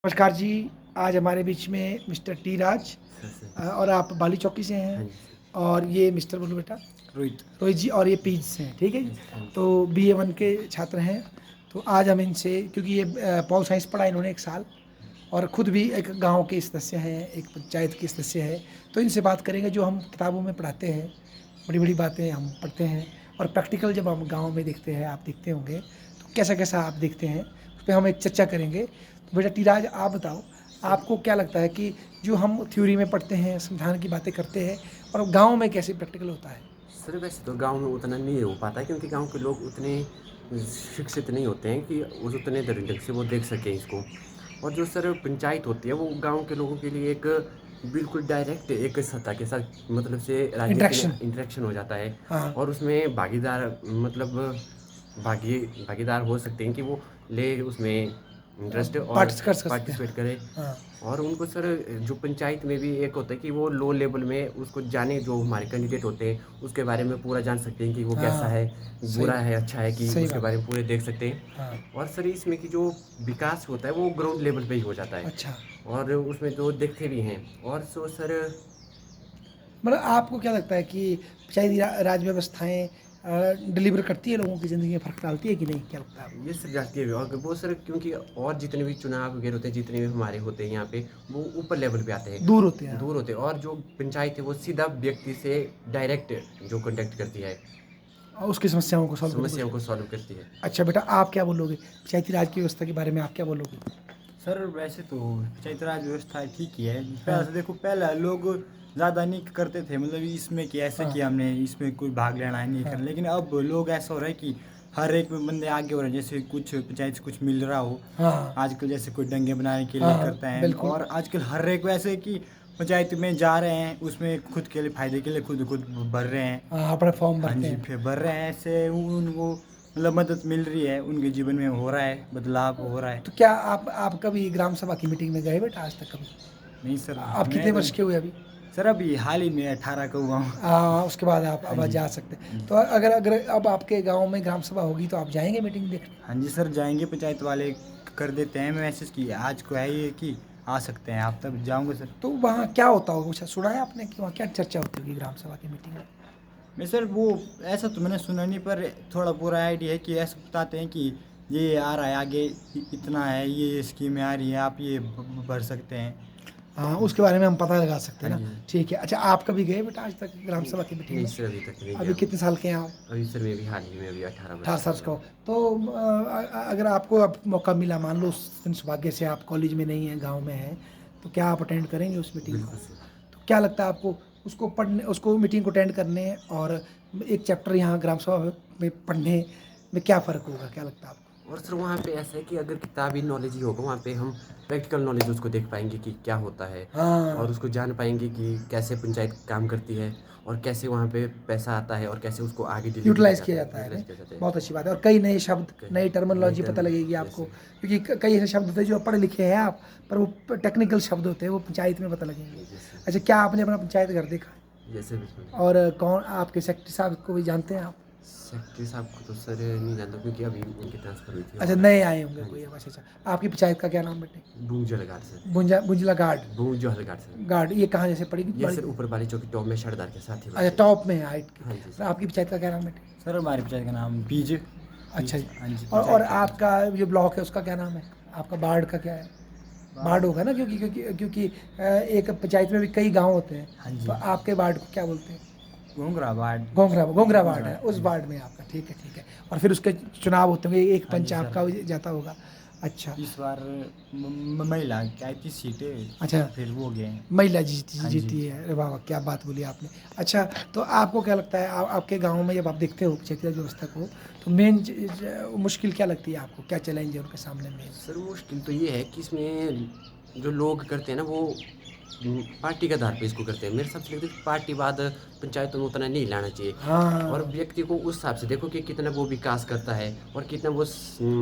नमस्कार जी। आज हमारे बीच में मिस्टर टी राज और आप बाली चौकी से हाँ हैं। जी, और ये मिस्टर बोलो बेटा रोहित। रोहित जी और ये पीज से हैं, ठीक है जी। हाँ जी। तो BA1 के छात्र हैं। तो आज हम इनसे, क्योंकि ये पॉल साइंस पढ़ा इन्होंने 1 साल और ख़ुद भी एक गांव के सदस्य हैं, एक पंचायत के सदस्य हैं। तो इनसे बात करेंगे जो हम किताबों में पढ़ाते हैं, बड़ी बड़ी बातें हम पढ़ते हैं और प्रैक्टिकल जब हम गाँव में देखते हैं, आप देखते होंगे तो कैसा कैसा आप देखते हैं, उस पर हम एक चर्चा करेंगे। तो बेटा टी राज, आप बताओ, आपको क्या लगता है कि जो हम थ्योरी में पढ़ते हैं, संविधान की बातें करते हैं, और गांव में कैसे प्रैक्टिकल होता है? सर वैसे तो गाँव में उतना नहीं हो पाता है क्योंकि गाँव के लोग उतने शिक्षित नहीं होते हैं कि उस उतने ढंग से वो देख सकें इसको। और जो सर पंचायत होती है वो गाँव के लोगों के लिए एक बिल्कुल डायरेक्ट एक सत्ता के साथ मतलब से राजनीति में इंट्रैक्शन। इंटरेक्शन हो जाता है। हाँ। और उसमें भागीदार मतलब भागीदार हो सकते हैं कि वो ले उसमें इंटरेस्ट और पार्टिस कर सकते पार्टिसिपेट हैं। करें। हाँ। और उनको सर जो पंचायत में भी एक होता है कि वो लो लेवल में उसको जाने, जो हमारे कैंडिडेट होते हैं उसके बारे में पूरा जान सकते हैं कि वो कैसा हाँ। है, सही बुरा बात। है, अच्छा है, कि सही उसके बात। बारे में पूरे देख सकते हैं। हाँ। और सर इसमें कि जो विकास होता है वो ग्राउंड लेवल पे ही हो जाता है। अच्छा। और उसमें जो देखते भी हैं। और सो सर मतलब आपको क्या लगता है कि पंचायती राज व्यवस्थाएं डिलीवर करती है, लोगों की ज़िंदगी में फ़र्क डालती है कि नहीं, क्या लगता है आपको? ये सर जातीय विभाग वो सर, क्योंकि और जितने भी चुनाव वगैरह होते हैं, जितने भी हमारे होते हैं यहाँ पे, वो ऊपर लेवल पे आते हैं, दूर होते हैं। दूर होते हैं। और जो पंचायत है वो सीधा व्यक्ति से डायरेक्ट जो कॉन्टेक्ट करती है, और उसकी समस्याओं को सॉल्व करने की समस्याओं कोशिश को करती सॉल्व करती है। है। अच्छा बेटा, आप क्या बोलोगे पंचायती राज की व्यवस्था के बारे में, आप क्या बोलोगे? सर वैसे तो पंचायती राज व्यवस्था ठीक ही है। हाँ। पहले से देखो, पहले लोग ज़्यादा नहीं करते थे, मतलब इसमें कि ऐसे हाँ। कि हमने इसमें कोई भाग लेना है नहीं हाँ। करना। लेकिन अब लोग ऐसा हो रहा है कि हर एक में बंदे आगे हो रहे हैं, जैसे कुछ पंचायत से कुछ मिल रहा हो। हाँ। आजकल जैसे कोई दंगे बनाने के हाँ। लिए हाँ करता है, बिल्कुल। और आजकल हर एक वैसे कि पंचायत में जा रहे हैं, उसमें खुद के लिए फ़ायदे के लिए खुद खुद भर रहे हैं। हाँ, अपना फॉर्म हाँ भरते जी, हैं। फिर भर रहे हैं, ऐसे उनको मतलब मदद मिल रही है, उनके जीवन में हो रहा है, बदलाव हो रहा है। तो क्या आप कभी ग्राम सभा की मीटिंग में गए बेटा, आज तक कभी? नहीं सर, आप मैं कितने तो वर्ष के हुए अभी? सर अभी हाल ही में 18 का हुआ हूँ। उसके बाद आप हाँ अब जी। जा सकते हैं। जी। तो अगर अगर अब आपके गांव में ग्राम सभा होगी तो आप जाएंगे मीटिंग देखने? हाँ जी सर, जाएँगे, पंचायत वाले कर देते हैं मैसेज कि आज को है ये कि आ सकते हैं आप, तब जाऊँगा सर। तो वहाँ क्या होता होगा, कुछ सुना है आपने कि वहाँ क्या चर्चा होती होगी ग्राम सभा की मीटिंग में? मैं सर वो ऐसा तो मैंने सुना नहीं, पर थोड़ा पूरा आइडिया है कि ऐसा बताते हैं कि ये आ रहा है आगे, इतना है, ये स्कीमें आ रही हैं, आप ये भर सकते हैं। हाँ, उसके बारे में हम पता लगा सकते हाँ हैं ना। जी। ठीक है। अच्छा, आप कभी गए बेटा आज तक ग्राम सभा की मीटिंग नहीं में? सर, अभी तक नहीं अभी गया कितने हूँ। साल के हैं आप? अभी सर मैं भी हाल ही में अभी 18 18 वर्ष का साल का हुआ। हो तो अगर आपको अब मौका मिला, मान लो उस दिन सौभाग्य से आप कॉलेज में नहीं हैं, गांव में हैं, तो क्या आप अटेंड करेंगे उस मीटिंग को? बिल्कुल सर। तो क्या लगता है आपको, उसको पढ़ने, उसको मीटिंग को अटेंड करने और एक चैप्टर यहाँ ग्राम सभा में पढ़ने में क्या फ़र्क होगा, क्या लगता है आपको? और सर वहाँ पे ऐसा है कि अगर किताबी नॉलेज ही होगा, वहाँ पे हम प्रैक्टिकल नॉलेज उसको देख पाएंगे कि क्या होता है। और हाँ। उसको जान पाएंगे कि कैसे पंचायत काम करती है, और कैसे वहाँ पे पैसा आता है, और कैसे उसको आगे डिलीवर किया यूटिलाइज़ किया जाता है, जाता है, यूटिलाइज नहीं? किया जाता है। बहुत अच्छी बात है। और कई नए शब्द, नई नई टर्मिनोलॉजी पता टर्म लगेगी आपको, जैसे क्योंकि कई ऐसे शब्द होते हैं जो पढ़े लिखे हैं आप, पर वो टेक्निकल शब्द होते हैं, वो पंचायत में पता लगेंगे। जैसे अच्छा, क्या आपने अपना पंचायत घर देखा है? जैसे बिल्कुल। और कौन आपके सेक्रेटरी साहब को भी जानते हैं आप? सेक्रेटरी साहब को तो सर नहीं जानता क्योंकि अभी उनकी ट्रांसफ़र हुई थी अच्छा, और नए आए होंगे हाँ कोई जी। अब। अच्छा अच्छा, आपकी पंचायत का क्या नाम बेटे? बूंग जलगाड़ सर। बुंजला गार्ड। बूंग सर। गार्ड, ये कहाँ जैसे पड़ेगी ये बड़ी? सर ऊपर वाली चौकी टॉप में सरदार के साथ ही अच्छा, पड़ती है। टॉप में है हाइट की। हाँ जी और सर। आपकी पंचायत का क्या नाम बेटे? सर हमारी पंचायत का नाम बीज। अच्छा जी। हाँ जी, और पंचायत का बीज। आपका जो ब्लॉक है उसका क्या नाम है? आपका वार्ड का क्या है? वार्ड होगा ना, क्योंकि क्योंकि क्योंकि एक पंचायत में भी कई गांव होते हैं। हाँ जी। तो आपके वार्ड को क्या बोलते हैं? घोंगरा वार्ड। घोंगरा वार्ड है, हाँ उस जी। वार्ड में आपका। ठीक है ठीक है। और फिर उसके चुनाव होते होंगे, एक हाँ पंच जी सर, आपका जाता होगा। अच्छा। इस बार महिला क्या 30 सीटें, अच्छा, फिर वो गए हैं। महिला जीती हाँ जी। जीती है। अरे वाह वाह, क्या बात बोली आपने। अच्छा, तो आपको क्या लगता है, आपके गांव में जब आप देखते हो पंचायती राज व्यवस्था को, तो मेन मुश्किल क्या लगती है आपको, क्या चैलेंज है उनके सामने मेन? सर मुश्किल तो ये है कि इसमें जो लोग करते हैं ना वो पार्टी के आधार पे इसको करते हैं। मेरे हिसाब से लगता है कि पार्टीवाद पंचायतों में उतना नहीं लाना चाहिए। और हाँ। व्यक्ति को उस हिसाब से देखो कि कितना वो विकास करता है, और कितना वो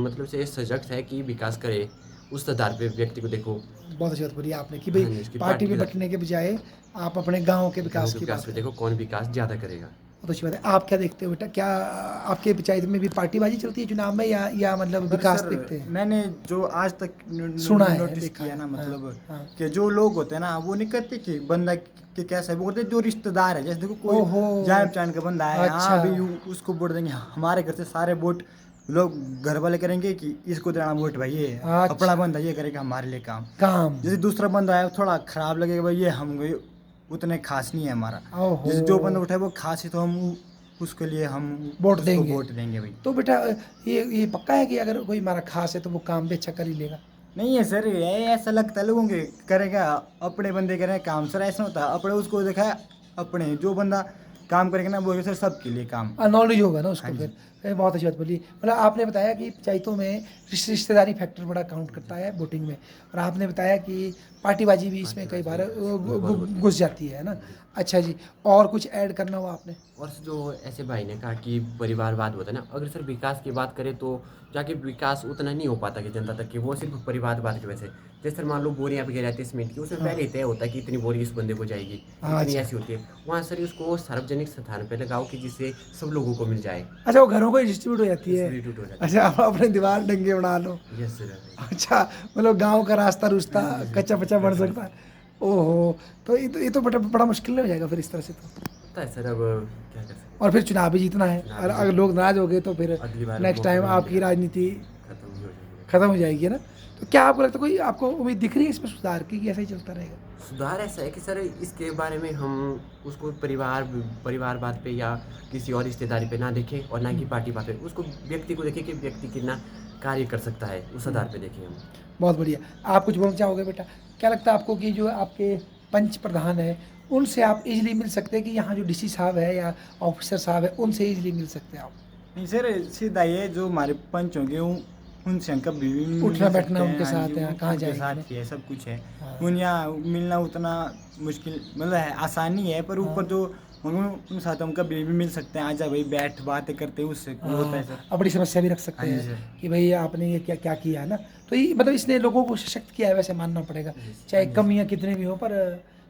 मतलब से सजग है कि विकास करे, उस आधार पे व्यक्ति को देखो। बहुत अच्छी बात बोली आपने कि भाई हाँ जी, उसकी पार्टी पार्टी में के बटने के बजाय आप अपने गांव के गाँव विकास के की विकास बात पे करें। देखो कौन विकास ज़्यादा करेगा। बहुत अच्छी बात है। आप क्या देखते हो बेटा, क्या आपके पंचायत में भी पार्टीबाजी चलती है चुनाव में, या मतलब पर विकास सर देखते हैं? मैंने जो आज तक सुना है, नोटिस देखा किया है। ना, हाँ, मतलब हाँ। कि जो लोग होते हैं ना वो नहीं करते कि बंदा के कैसा है, वो बोलते हैं जो रिश्तेदार है। जैसे देखो कोई ओहो! जान पहचान का बंदा है, हाँ अच्छा। अभी उसको वोट देंगे, हमारे घर से सारे वोट लोग घर वाले करेंगे कि इसको देना वोट भाई, ये अपना अच्छा, बंदा ये करेगा हमारे लिए काम। काम। जैसे दूसरा बंदा है थोड़ा खराब लगेगा भाई, ये हम उतने खास नहीं है हमारा। ओहो! जैसे जो बंदा उठाए वो खास है तो हम उसके लिए हम वोट उसको देंगे। वोट देंगे भाई। तो बेटा ये पक्का है कि अगर कोई हमारा ख़ास है तो वो काम भी अच्छा कर ही लेगा? नहीं है सर, ये ऐसा लगता है लोगों के करेगा, अपने बंदे करें काम। सर ऐसा होता है, अपने उसको देखा है, अपने जो बंदा काम करेगा ना वो सर सबके लिए काम। नॉलेज होगा ना हाँ उसको जी। फिर। बहुत अच्छी बात बोली। मतलब आपने बताया कि पंचायतों में रिश्तेदारी फैक्टर बड़ा काउंट करता है वोटिंग में, और आपने बताया कि पार्टीबाजी भी इसमें कई बार इन्वॉल्व होती है। घुस जाती है ना। जी। अच्छा जी, और कुछ ऐड करना हो आपने? और जो ऐसे भाई ने कहा कि परिवारवाद होता है ना, अगर सर विकास की बात करें तो जाके विकास उतना नहीं हो पाता कि जनता तक कि वो सिर्फ परिवारवाद की वजह से। जैसे सर मान लो बोरियां वगैरह रहती है सीमेंट की, उसमें हाँ। पहले ही तय होता है कि इतनी बोरी इस बंदे को जाएगी, हाँ, इतनी अच्छा। ऐसी होती है। वहाँ सर उसको सार्वजनिक स्थान पे लगाओ कि जिससे सब लोगों को मिल जाए, अच्छा, वो घरों को ही डिस्ट्रीब्यूट हो जाती है। डिस्ट्रीब्यूट हो जाती अच्छा, आप अपने दीवार डंगे बना लो। है। Yes sir. अच्छा, मतलब गाँव का रास्ता रुस्ता कच्चा पच्चा बन सकता है। ओहो! तो ये तो बड़ा बड़ा मुश्किल नहीं हो जाएगा फिर इस तरह से तो? होता है सर, अब क्या कर सकते और फिर चुनाव भी जीतना है, चुनाव और भी अगर जीतना लोग नाराज़ हो गए तो फिर हैं। अगली बार नेक्स्ट मौका टाइम नहीं आपकी मिलेगा, राजनीति खत्म ही हो जाएगी। खत्म हो जाएगी, है ना? तो क्या आपको लगता है, कोई आपको उम्मीद दिख रही है इसमें सुधार की, कि ऐसा ही चलता रहेगा? सुधार ऐसा है कि सर इसके बारे में हम उसको परिवारवाद पे या किसी और रिश्तेदारी पे ना देखें, और ना कि पार्टीवाद पे, उसको व्यक्ति को देखें कि व्यक्ति कितना कार्य कर सकता है, उस आधार पे देखें हम। बहुत बढ़िया। आप कुछ बोलना चाहोगे बेटा? क्या लगता है आपको कि जो आपके पंच प्रधान हैं, उनसे आप ईज़िली मिल सकते हैं, कि यहाँ जो डीसी साहब है या ऑफिसर साहब है, उनसे ईज़िली मिल सकते हैं आप? नहीं सर, सीधा ये जो हमारे पंच होंगे उनसे हम कभी भी मिल उठना सकते बैठना हैं। उनके हाँ साथ जी, है, कहाँ उनके जाएँगे साथ ना? ही है, सब कुछ है। हाँ। उन यहाँ मिलना उतना मुश्किल मतलब है, आसानी है, पर ऊपर जो उन साथ हम कभी भी मिल सकते हैं। आजा भाई बैठ बातें करते हैं, उससे होता है हाँ, सर। अपनी समस्या भी रख सकते हाँ जी हैं सर। कि भई आपने ये क्या क्या किया है ना? तो ये मतलब इसने लोगों को सशक्त किया है, वैसे मानना पड़ेगा। चाहे हाँ जी। कमियाँ कितनी भी हो, पर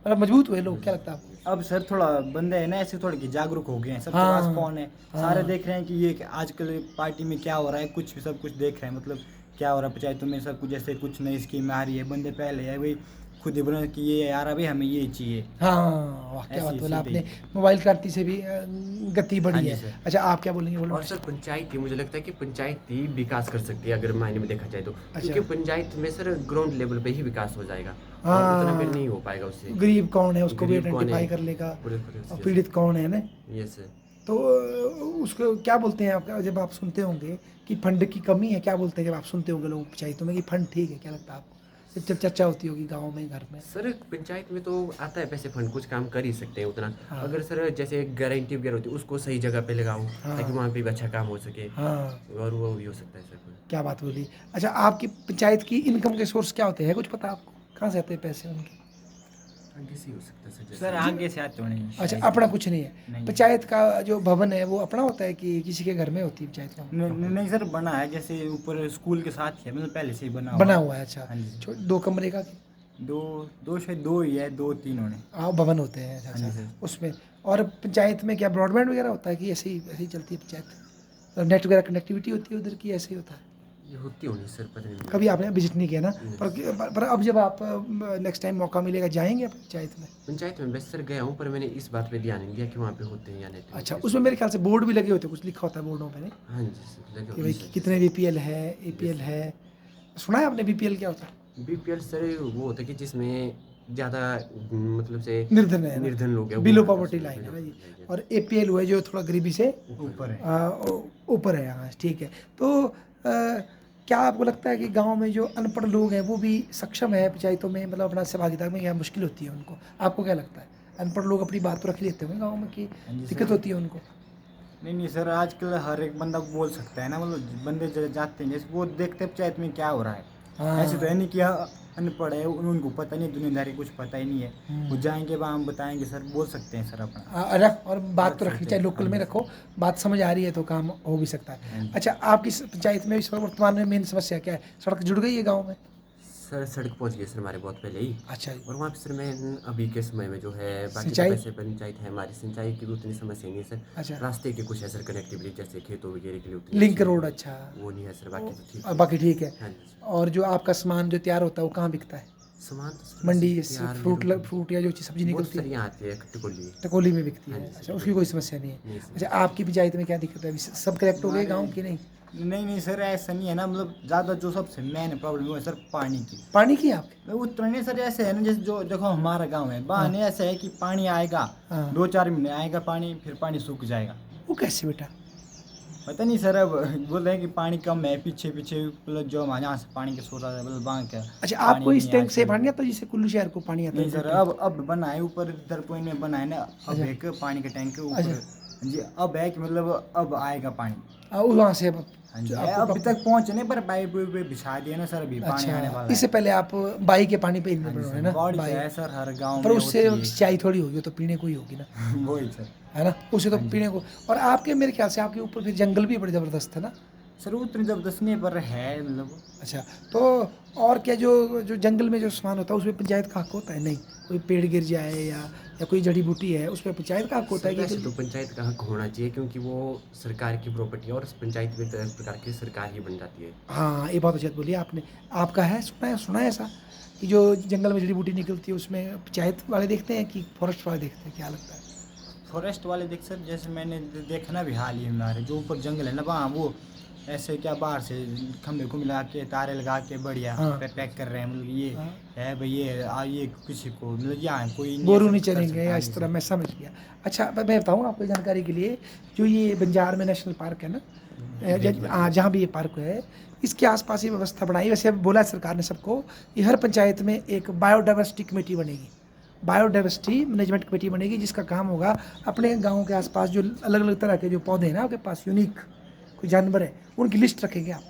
मतलब मजबूत हुए लोग, क्या लगता है आपको? अब सर थोड़ा बंदे हैं ना ऐसे थोड़े कि जागरूक हो गए हैं, सबके पास हाँ, फ़ोन है। सारे हाँ। देख रहे हैं कि ये आजकल पार्टी में क्या हो रहा है, कुछ भी सब कुछ देख रहे हैं, मतलब क्या हो रहा है पंचायतों में, सब कुछ जैसे कुछ नई स्कीम आ रही है, बंदे पहले है भाई खुद ही बोले कि ये यार अभी हमें ये चाहिए। हाँ, वाह! क्या बात ऐसे बोला सीधे आपने। ही। मोबाइल क्रांति से भी गति हाँ बढ़ी जी है। सर। अच्छा, आप क्या बोलेंगे? बोलो और सर बेटा। पंचायत ही, मुझे लगता है कि पंचायत ही विकास कर सकती है अगर मायने में देखा जाए तो, अच्छा। क्योंकि पंचायत में सर ग्राउंड लेवल पे ही विकास हो जाएगा, और उतना फिर नहीं हाँ, हो पाएगा उससे। गरीब कौन है उसको भी गरीब कौन है, आइडेंटिफ़ाई कर लेगा, पूरे पूरे और यस पीड़ित कौन है ना? Yes sir. तो उसको क्या बोलते हैं आपका, जब आप सुनते होंगे कि फंड की कमी है, क्या बोलते हैं जब आप सुनते होंगे लोग पंचायतों में कि फंड ठीक है, क्या लगता है आपको? जब चर्चा होती होगी गाँव में, घर में? सर पंचायत में तो आता है पैसे फंड, कुछ काम कर ही सकते हैं उतना। हाँ। अगर सर जैसे गारंटी वगैरह होती है उसको सही जगह पे लगाओ, हाँ। ताकि वहाँ पे भी अच्छा काम हो सके, हाँ, और वो भी हो सकता है सर। क्या बात बोली। अच्छा, आपकी पंचायत की इनकम के सोर्स क्या होते हैं, कुछ पता आपको? कहाँ से आते हैं पैसे उनके? आगे से ही हो सकता है सर, सर जैसे आगे से आते हो नहीं अच्छा, शायद। अपना कुछ नहीं है। नहीं। पंचायत का जो भवन है वो अपना होता है कि किसी के घर में होती है पंचायत का? नहीं सर, बना है जैसे ऊपर स्कूल के साथ ही है, मतलब पहले से ही बना हुआ है, अच्छा। हाँ जी। 2 कमरे का? दो दो शायद दो ही है, दो तीन होने। हाँ, भवन होते हैं, अच्छा हाँ जी अच्छा। सर। उसमें और पंचायत में क्या ब्रॉडबैंड वगैरह होता है, कि ऐसे ही चलती है पंचायत? और नेट वगैरह कनेक्टिविटी होती है उधर की, ऐसे ही होता है? ये होती होनी सर, पता नहीं मुझे। कभी आपने विजिट नहीं किया ना? नहीं। पर अब जब आप नेक्स्ट टाइम मौका मिलेगा, जाएंगे आप पंचायत में? पंचायत में वैसे सर गया हूँ, पर मैंने इस बात पे ध्यान नहीं दिया कि वहाँ पे होते हैं या नहीं अच्छा, होते। उसमें मेरे ख्याल से बोर्ड भी लगे होते हैं, कुछ लिखा होता है बोर्डों पे, नहीं? हाँ जी सर, लगे कि होते भाई हैं सर। कितने बीपीएल है, एपीएल है। सुना है आपने बीपीएल क्या होता है? बीपीएल सर वो होता है कि जिसमें ज़्यादा मतलब से निर्धन है ना? निर्धन लोग हैं, वो बिलो आता है पॉवर्टी उसमें, लाइन है below ना जी। poverty line है। और एपीएल हुआ है जो थोड़ा गरीबी से ऊपर है। ऊपर है, हाँ ठीक है। तो क्या आपको लगता है कि गांव में जो अनपढ़ लोग हैं वो भी सक्षम है पंचायतों में, मतलब अपना सहभागिता में, या मुश्किल होती है उनको? आपको क्या लगता है? अनपढ़ लोग अपनी बात तो रख लेते होंगे गाँव में, कि हाँ जी दिक्कत सर। होती है उनको? नहीं सर, आजकल हर एक बंदा बोल सकता है ना, मतलब बंदे जाते हैं जैसे वो देखते हैं पंचायत में क्या हो रहा है। हाँ। ऐसे तो है नहीं कि अनपढ़ है, उनको पता नहीं, दुनियादारी कुछ पता ही नहीं है। वो जाएंगे वहाँ हम बताएंगे सर, बोल सकते हैं सर अपना। रख, और बात तो रख रखनी सकते चाहिए, हैं, लोकल हाँ में जी। रखो, बात समझ आ रही है तो काम हो भी सकता हाँ है। जी। अच्छा, आपकी पंचायत में इस वक्त वर्तमान में मेन समस्या क्या है? सड़क जुड़ गई है गाँव में? सर सड़क पहुंच गई सर हमारे बहुत पहले ही। अच्छा जी। और वहाँ पे सर मैं अभी के समय में जो है बाकी तो सिंचाई? वैसे पंचायत है हमारी, सिंचाई की भी उतनी समस्या नहीं है सर। अच्छा। रास्ते की कुछ है सर, कनेक्टिविटी जैसे खेतों वगैरह के लिए उतनी लिंक अच्छी रोड, अच्छा। वो नहीं है सर, बाकी तो ठीक और है। बाकी ठीक है। हाँ जी सर। और जो आपका सामान जो तैयार होता है वो कहाँ बिकता है? सामान तो सर मंडी, वैसे जैसे तैयार फ्रूट वगैरह फ्रूट या जो चीज़ सब्जी वो तो निकलती सर है यहाँ आती है टिकोली। टकोली में बिकती हाँ है। जी सर, अच्छा, उसकी टिकोली। कोई समस्या नहीं है। नहीं सर। अच्छा, आपकी पंचायत में क्या दिक्कत है अभी? सब कलेक्ट हो गए हमारे गाँव की नहीं? नहीं सर, ऐसा नहीं है ना, मतलब ज़्यादा जो सबसे मेन प्रॉब्लम वो है सर पानी की। पानी की आपके? उतना नहीं सर, ऐसे है ना, जैसे जो देखो हमारा गांव है, हाँ। बहाने ऐसे है कि पानी आएगा, हाँ। 2-4 महीने आएगा पानी, फिर पानी सूख जाएगा। वो कैसे बेटा? पता नहीं सर, अब बोल रहे हैं कि पानी कम है, पीछे पीछे मतलब जो हमारे यहाँ से पानी के सोर्स आता है, मतलब बांध का अच्छा, पानी आपको इस नहीं है टैंक से आजकल। पानी आता है जिससे कुल्लू शहर को पानी आता है नहीं सर, टैंक? अब बना है ऊपर दरपोई में बना है ना, अब अच्छा। एक पानी का टैंक है अच्छा। ऊपर। जी, अब है कि मतलब अब आएगा पानी। वहाँ से अब हाँ जी, जो आपको अभी प्रॉपर- तक पहुँचे नहीं, पर पाइप वाइप बिछा दिया ना सर, अभी पानी आने अच्छा, वाला इससे है। पहले आप बाई के पानी पे हाँ जी निर्भर सर, है ना? बॉडी तो बाई, है सर, हर गांव पर में उससे होती है। सिंचाई थोड़ी होगी, वो तो पीने को ही होगी ना, वही सर। है ना? उससे तो हाँ जी। पीने को। और आपके मेरे ख्याल से आपके ऊपर फिर जंगल भी बड़े ज़बरदस्त है ना? सर उतनी जबरदस्त नहीं, पर है मतलब। अच्छा, तो और क्या जो जो जंगल में जो सामान होता है उसमें पंचायत का हक होता है? नहीं, कोई पेड़ गिर जाए या कोई जड़ी बूटी है उसमें पंचायत का हक होता सर है कि वैसे तो पंचायत का हक होना चाहिए क्योंकि वो सरकार की प्रॉपर्टी है और पंचायत भी एक प्रकार की सरकार ही बन जाती है। हाँ, ये बहुत अच्छी बात बोली आपने। आपका है, सुना है ऐसा कि जो जंगल में जड़ी बूटी निकलती है उसमें पंचायत वाले देखते हैं कि फॉरेस्ट वाले देखते हैं, क्या लगता है? फॉरेस्ट वाले देख सर, जैसे मैंने देखा ना भी हाल ही में, हमारे जो ऊपर जंगल है ना, वहाँ वो ऐसे क्या बाहर से खंभे को मिला के तारे लगा के बढ़िया हाँ। पैक कर रहे हैं, मतलब ये हाँ। है भाई, ये किसी को मतलब यहाँ कोई नहीं बोरू ऐसा नहीं कर चलेंगे सकता। या हाँ इस जी तरह, सर। मैं समझ गया। अच्छा, मैं बताऊँ आपको जानकारी के लिए, जो ये बंजार में नेशनल पार्क है ना, जहाँ भी ये पार्क है, इसके आसपास ये व्यवस्था बनाई। वैसे अब बोला सरकार ने सबको, ये हर पंचायत में एक बायोडाइवर्सिटी कमेटी बनेगी, बायोडाइवर्सिटी मैनेजमेंट कमेटी बनेगी, जिसका काम होगा अपने गाँव के आसपास जो अलग अलग तरह के जो पौधे हैं ना आपके पास, यूनिक कोई जानवर है, उनकी लिस्ट रखेंगे आप।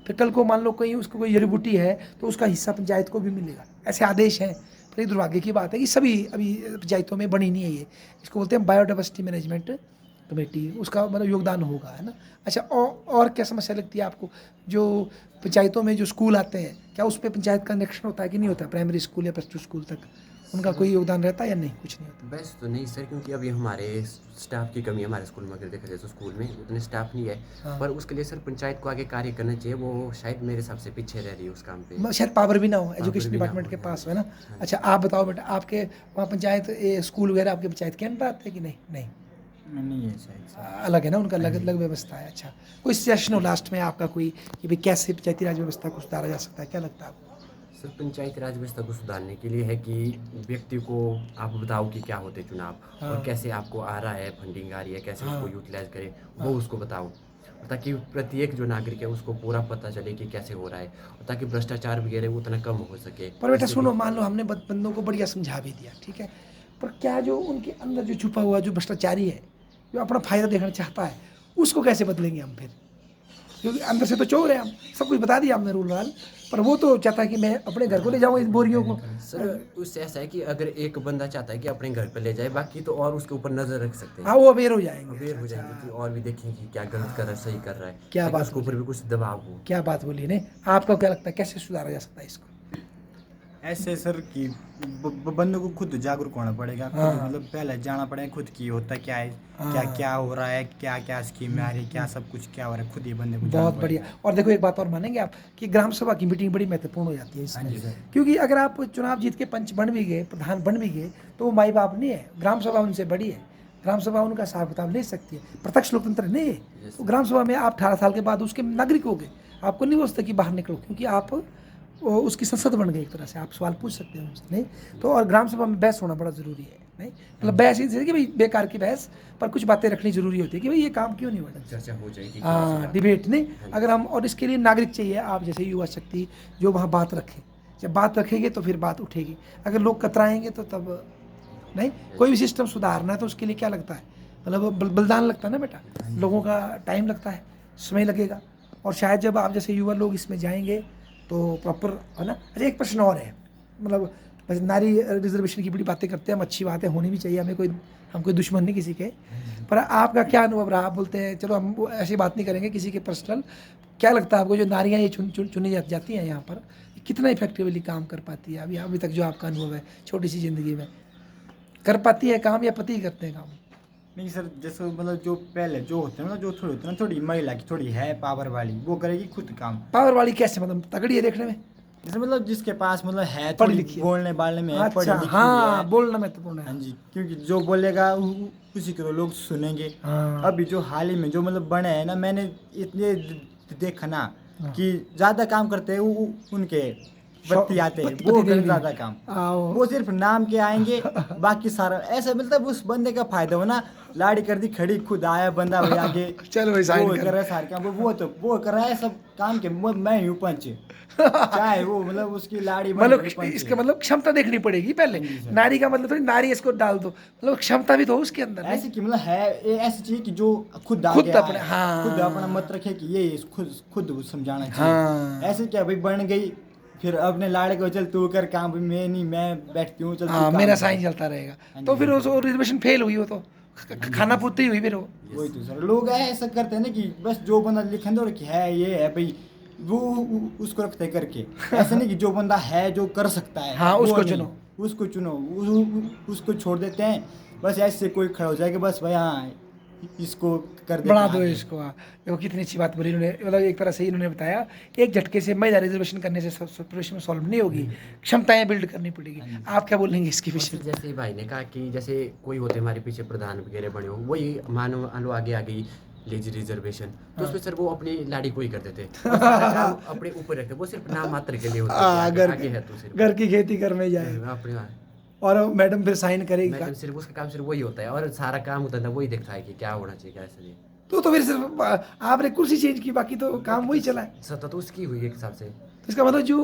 फिर कल को मान लो कहीं उसको कोई जड़ी बूटी है तो उसका हिस्सा पंचायत को भी मिलेगा, ऐसे आदेश हैं। पर ये दुर्भाग्य की बात है कि सभी अभी पंचायतों में बनी नहीं है ये, इसको बोलते हैं बायोडाइवर्सिटी मैनेजमेंट कमेटी, उसका मतलब योगदान होगा, है ना? अच्छा, और क्या समस्या लगती है आपको? जो पंचायतों में जो स्कूल आते हैं, क्या उस पर पंचायत का कनेक्शन होता है कि नहीं होता? प्राइमरी स्कूल या +2 स्कूल तक उनका कोई योगदान रहता है या नहीं, कुछ नहीं होता? वैसे तो नहीं सर, क्योंकि अभी हमारे स्टाफ की कमी है हमारे स्कूल में, अगर देखा जाए तो स्कूल में उतने स्टाफ नहीं है। हाँ। पर उसके लिए सर पंचायत को आगे कार्य करना चाहिए, वो शायद मेरे हिसाब से पीछे रह रही है उस काम पे। शायद पावर भी ना हो एजुकेशन भी ना डिपार्टमेंट हो, के हाँ। पास, है ना? अच्छा, आप बताओ बेटा, आपके वहाँ पंचायत स्कूल वगैरह आपके पंचायत के अंदर आते हैं कि नहीं? नहीं, नहीं है शायद सर। अलग है ना, उनका अलग अलग व्यवस्था है। अच्छा, कोई सजेशन हो लास्ट में आपका कोई कि भाई कैसे पंचायती राज व्यवस्था को सुधारा जा सकता है, क्या लगता है आपको? सर पंचायती राज व्यवस्था को सुधारने के लिए है कि व्यक्ति को आप बताओ कि क्या होते हैं चुनाव, हाँ। और कैसे आपको आ रहा है, फंडिंग आ रही है, कैसे हाँ। उसको यूटिलाइज करें, वो उसको बताओ, ताकि प्रत्येक जो नागरिक है उसको पूरा पता चले कि कैसे हो रहा है, और ताकि भ्रष्टाचार वगैरह उतना कम हो सके। पर बेटा इससे सुनो, भी- मान लो हमने बंदों को बढ़िया समझा भी दिया, ठीक है, पर क्या जो उनके अंदर जो छुपा हुआ जो भ्रष्टाचारी है, जो अपना फायदा देखना चाहता है, उसको कैसे बदलेंगे हम फिर? क्योंकि अंदर से तो चोर है, हम सब कुछ बता दिया हमने रूल वाल, पर वो तो चाहता है कि मैं अपने घर को ले जाऊँ इन बोरियों को। सर उससे ऐसा है कि अगर एक बंदा चाहता है कि अपने घर पे ले जाए, बाकी तो और उसके ऊपर नजर रख सकते हैं, हाँ, वो अवेयर हो जाएंगे। अवेयर हो जाएंगे कि और भी देखेंगे कि क्या गलत कर रहा है, सही कर रहा है, क्या ताकि बात उसके ऊपर भी कुछ दबाव हो। क्या बात बोली ने, आपको क्या लगता है कैसे सुधारा जा सकता है इसको? ऐसे सर कि बंदों को खुद जागरूक होना पड़ेगा, खुद हाँ। मतलब पहले जाना पड़ेगा खुद की होता क्या है, क्या हाँ। क्या हो रहा है, क्या क्या स्कीम आ रही है, क्या सब कुछ क्या हो रहा है, खुद ही बंदे को जाना बहुत पड़ेगा। बढ़िया। और देखो एक बात और मानेंगे आप कि ग्राम सभा की मीटिंग बड़ी महत्वपूर्ण हो जाती है हाँ जी इसमें, सर। क्योंकि अगर आप चुनाव जीत के पंच बन भी गए, प्रधान बन भी गए, तो वो माई बाप नहीं है, ग्राम सभा उनसे बड़ी है, ग्राम सभा उनका हिसाब किताब ले सकती है, प्रत्यक्ष लोकतंत्र नहीं है। तो ग्राम सभा में आप 18 साल के बाद उसके नागरिक हो गए, आपको नहीं हो सकता कि बाहर निकलो, क्योंकि आप उसकी संसद बन गए एक तरह से, आप सवाल पूछ सकते हैं उनसे, नहीं? तो और ग्राम सभा में बहस होना बड़ा ज़रूरी है, नहीं? मतलब बहस इसलिए कि भाई बेकार की बहस, पर कुछ बातें रखनी जरूरी होती है कि भाई ये काम क्यों नहीं बढ़ा, चर्चा हो जाएगी। हाँ, डिबेट नहीं। अगर हम, और इसके लिए नागरिक चाहिए, आप जैसे युवा शक्ति जो वहाँ बात रखे, जब बात रखेंगे तो फिर बात उठेगी, अगर लोग कतराएंगे तो तब नहीं। कोई भी सिस्टम सुधारना है तो उसके लिए क्या लगता है, मतलब बलिदान लगता है ना बेटा, लोगों का टाइम लगता है, समय लगेगा, और शायद जब आप जैसे युवा लोग इसमें जाएंगे तो प्रॉपर, है ना? अच्छा, एक प्रश्न और है, मतलब बस नारी रिजर्वेशन की बड़ी बातें करते हैं हम, अच्छी बात है, होनी भी चाहिए, हम कोई दुश्मन नहीं किसी के, पर आपका क्या अनुभव रहा? आप बोलते हैं, चलो हम ऐसी बात नहीं करेंगे किसी के पर्सनल, क्या लगता है आपको जो नारियाँ ये चुनी जाती हैं यहाँ पर, कितना इफेक्टिवली काम कर पाती है अभी अभी तक जो आपका अनुभव है छोटी सी ज़िंदगी में? कर पाती है काम या पति करते हैं काम? नहीं सर, जैसे मतलब जो पहले जो होते हैं ना, जो थोड़ी होती है ना, थोड़ी महिला की थोड़ी है पावर वाली, वो करेगी खुद काम। पावर वाली कैसे, मतलब तगड़ी है देखने में? जैसे मतलब जिसके पास मतलब है, पढ़ी थोड़ी लिखी है। बोलने बालने में है, पढ़ी अच्छा, लिखी हाँ, है। बोलना महत्वपूर्ण है। हाँ जी, क्योंकि जो बोलेगा उसी को तो लोग सुनेंगे। हाँ। अभी जो हाल ही में जो मतलब बने हैं ना, मैंने इतने देखा ना हाँ। कि ज़्यादा काम करते हैं उनके पति आते हैं, पति वो देव करें भी। ज़्यादा काम। आओ। वो सिर्फ नाम के आएंगे, बाकी सारा ऐसा मतलब उस बंदे का फायदा हो ना, लाड़ी कर दी खड़ी, खुद आया बंदा भाई आगे, चलो भाई साइन वो कर। कर रहा है सारे काम, वो कर रहा है सब काम के, मैं यूं पंच, चाहे वो मतलब उसकी लाड़ी बन मतलब गई पंच। इसका मतलब क्षमता देखनी पड़ेगी पहले। हाँ जी सर। नारी का मतलब थोड़ी नारी इसको डाल दो, मतलब क्षमता भी तो हो उसके अंदर नहीं? ऐसे कि मतलब है ऐसी चीज कि जो खुद खुद आगे अपने, आए, हाँ। खुद अपना मत रखे कि ये खुद समझाना चाहिए। हाँ। ऐसे क्या भाई बन गई, फिर अपने लाड़े को चल तू कर काम, मैं नहीं, मैं बैठती हूँ, चल तू हाँ, काम मेरा कर। साइन चलता रहेगा। हाँ तो जी, फिर हाँ उस रिजर्वेशन फेल हुई हो तो खाना पूर्ति हुई फिर वो। वही तो सर, लोग ऐसा करते हैं ना कि बस जो बंदा लिखन दो कि है ये है भाई, वो उसको रखते करके। ऐसा नहीं कि जो बंदा है जो कर सकता है, हाँ, वो उसको नहीं, चुनो। उसको चुनो, उसको छोड़ देते हैं। बस ऐसे कोई खड़ा हो जाएगा, बस भाई हाँ इसको कर देते बढ़ा हैं दो आगे। इसको। हाँ, देखो कितनी अच्छी बात बोली इन्होंने, मतलब एक तरह से इन्होंने बताया एक झटके से महिला रिजर्वेशन करने से प्रश्न सॉल्व नहीं होगी, क्षमताएं बिल्ड करनी पड़ेगी। हाँ जी। आप क्या बोलेंगे इसके और विषय सर में? जैसे भाई ने कहा कि जैसे कोई होते हमारे पीछे प्रधान वगैरह बने हो, वही मान लो आगे आ गई लेजी रिजर्वेशन, तो उसमें सर वो अपनी लाड़ी को ही कर देते और सारा काम अपने ऊपर रखते, वो सिर्फ नाम मात्र के लिए होते हैं कि आगे, आगे है तो सिर्फ घर की खेती कर में जाए अपने और मैडम फिर साइन करेगी। मैडम सिर्फ उसका काम सिर्फ वही होता है और सारा काम होता है वही देखता है कि क्या होना चाहिए क्या ऐसा नहीं। तो फिर सिर्फ आपने कुर्सी चेंज की, बाकी तो काम वही चला है। सत्ता तो उसकी हुई एक हिसाब से। तो इसका मतलब जो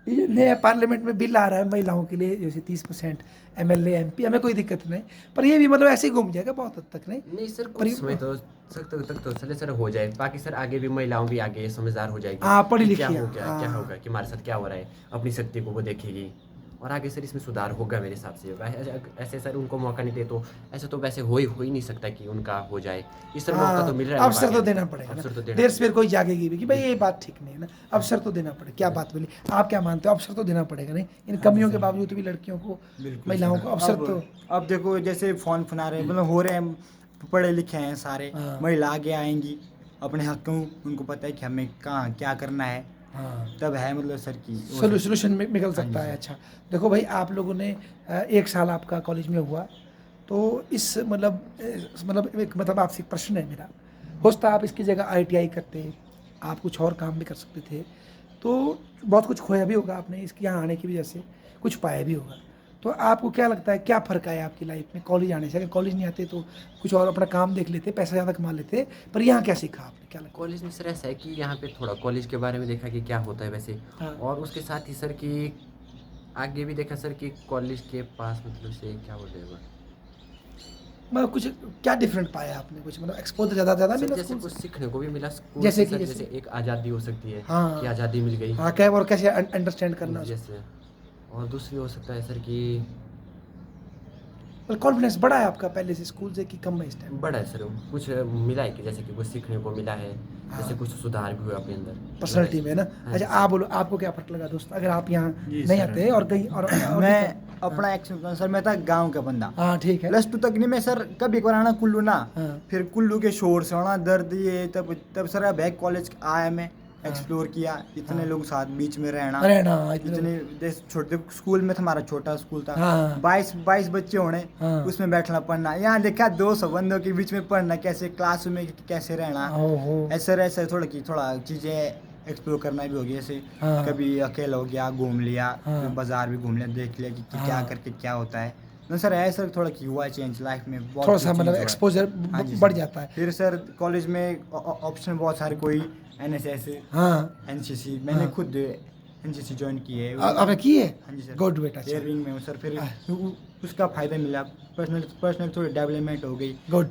ये नया पार्लियामेंट में बिल आ रहा है महिलाओं के लिए, जैसे 30% MLA MP, हमें कोई दिक्कत नहीं, पर ये भी मतलब ऐसे ही घूम जाएगा बहुत हद तक, नहीं? नहीं सर पर कुछ समय तो तक तो चले सर हो जाए, बाकी सर आगे भी महिलाओं भी आगे समझदार हो जाएगी। हाँ, पढ़ी कि लिखी है, क्या हाँ। होगा कि हमारे साथ क्या हो रहा है, अपनी शक्ति को वो देखेगी और आगे सर इसमें सुधार होगा मेरे हिसाब से। ऐसे सर उनको मौका नहीं दे तो ऐसे तो वैसे हो ही नहीं सकता कि उनका हो जाए। इस सर मौका तो मिल रहा है, अवसर तो आगे देना पड़ेगा अवसर तो ना, देना देर से फिर कोई जागेगी भी कि भाई ये बात ठीक नहीं है ना, अवसर तो देना पड़ेगा। क्या बात बोली, आप क्या मानते हो? अवसर तो देना पड़ेगा, नहीं? इन कमियों के बावजूद भी लड़कियों को, बिल्कुल महिलाओं सर। को अवसर अब- तो। अब देखो जैसे फोन आ रहे हैं, मतलब हो रहे हैं, पढ़े लिखे हैं सारे, हाँ। महिला आगे आएंगी, अपने हक को उनको पता है कि हमें कहाँ क्या करना है, हाँ, तब है मतलब सर की सोल्यूशन निकल हाँ सकता जी, है। सर। अच्छा, देखो भाई आप लोगों ने 1 साल आपका कॉलेज में हुआ, तो इस मतलब एक मतलब आपसे एक प्रश्न है मेरा, हो सकता है आप इसकी जगह ITI करते, आप कुछ और काम भी कर सकते थे, तो बहुत कुछ खोया भी होगा आपने इसके यहाँ आने की वजह से, कुछ पाया भी होगा। तो आपको क्या लगता है क्या फ़र्क आया आपकी लाइफ में कॉलेज आने से? अगर कॉलेज नहीं आते तो कुछ और अपना काम देख लेते, पैसा ज़्यादा कमा लेते, पर यहाँ क्या सीखा आपने, क्या लगता कॉलेज में सर ऐसा है कि यहाँ पे थोड़ा कॉलेज के बारे में देखा कि क्या होता है वैसे, हाँ। और उसके साथ ही सर कि आगे भी देखा सर कि कॉलेज के पास मतलब से क्या बोलते हैं है? मतलब कुछ क्या डिफरेंट पाया आपने, कुछ मतलब एक्सपोजर ज़्यादा सर मिला जैसे स्कूल कुछ से? सीखने को भी मिला स्कूल जैसे से कि सर, जैसे? जैसे एक आज़ादी हो सकती है हाँ। कि आज़ादी मिल गई हाँ, क्या और कैसे अंडरस्टैंड करना उसको। जैसे, और दूसरी हो सकता है सर कि कॉन्फिडेंस बढ़ा है आपका पहले से स्कूल से कि कम है इस टाइम? बड़ा है सर, कुछ मिला है कि जैसे कि कुछ सीखने को मिला है, जैसे हाँ। कुछ सुधार भी हुआ अपने अंदर पर्सनैलिटी में ना। हाँ अच्छा, जी। आप बोलो, आपको क्या फर्क लगा दोस्त, अगर आप यहाँ जी नहीं सर। आते और कहीं और मैं हाँ। अपना एक्शन सर, मैं था गांव का बंदा, हाँ, ठीक है। +2 तक नहीं, मैं सर कभी कभार आना कुल्लू ना, हाँ। फिर कुल्लू के शोर से आना दर्द, ये तब सर अब बैक कॉलेज आया, मैं हाँ। एक्सप्लोर किया, इतने हाँ। लोग साथ बीच में रहना, रहना इतने। इतने जैसे छोटे स्कूल में था, हमारा छोटा स्कूल था, हाँ। 22 बच्चे होने, हाँ। उसमें बैठना पढ़ना, यहाँ देखा 200 बंदों के बीच में पढ़ना, कैसे क्लास में कैसे रहना, ओहो। ऐसे थोड़ा चीज़ें एक्सप्लोर करना भी हो गया, जैसे हाँ। कभी अकेला हो गया, घूम लिया, हाँ। फिर बाजार भी घूम लिया, देख लिया कि क्या हाँ। करके क्या होता है। तो सर ऐसा थोड़ा कि हुआ चेंज लाइफ में, बहुत थोड़ा कुछ सा मतलब change हुआ है। एक्सपोजर हाँ जी बढ़ सर। जाता है। फिर सर कॉलेज में ऑप्शन बहुत सारे, कोई NSS, हाँ। NCC, मैंने हाँ। खुद NCC ज्वाइन की है। आपने की है? हाँ जी सर। गुड बेटा। एयर विंग में हूँ सर, फिर उसका फ़ायदा मिला, पर्सनल थोड़ी डेवलपमेंट हो गई, गुड।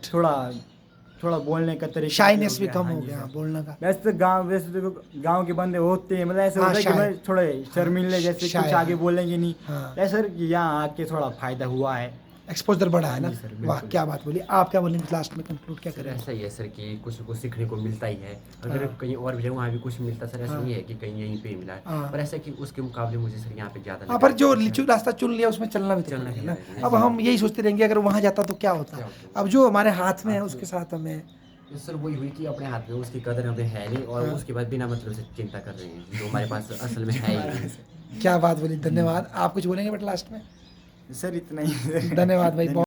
थोड़ा बोलने का तरीका शाइनेस हो भी गया। कम हाँ हो जी गया सर। बोलने का। वैसे तो गांव के बंदे होते हैं, मतलब ऐसे हाँ, होता है कि शाय। भाई थोड़े शर्मीले, जैसे शाय, कुछ आगे हाँ। बोलेंगे नहीं, हाँ। ऐसा कि यहाँ आके थोड़ा फायदा हुआ है। एक्सपोजर बढ़ा है ना। हाँ जी सर, वाह बिल्कुल। क्या बात बोली। आप क्या बोलेंगे लास्ट में, कंक्लूड क्या सर करें? ऐसा ही है सर कि कुछ को सीखने को मिलता ही है। अगर हाँ। कहीं और भी जगह वहाँ भी कुछ मिलता सर, ऐसा हाँ। नहीं है कि कहीं यहीं पे ही मिला है। हाँ। पर ऐसा है कि उसके मुकाबले मुझे सर यहाँ पे ज़्यादा हाँ, लगा पर जो अच्छा। रास्ता चुन लिया उसमें चलना भी तो चलना पड़ेगा ही ना। पड़ेगा। अब हम यही सोचते रहेंगे अगर वहाँ जाता तो क्या होता। क्या होता? अब जो हमारे हाथ में है हाथ उसके में साथ हमें ये सर वही हुई कि अपने हाथ में उसकी कदर हमें है नहीं, और हाँ। उसके बाद बिना मतलब से चिंता कर रहे हैं जो हमारे पास असल में है ही नहीं। क्या बात बोली, जी। धन्यवाद। आप कुछ बोलेंगे बट लास्ट में? सर इतना ही धन्यवाद भाई।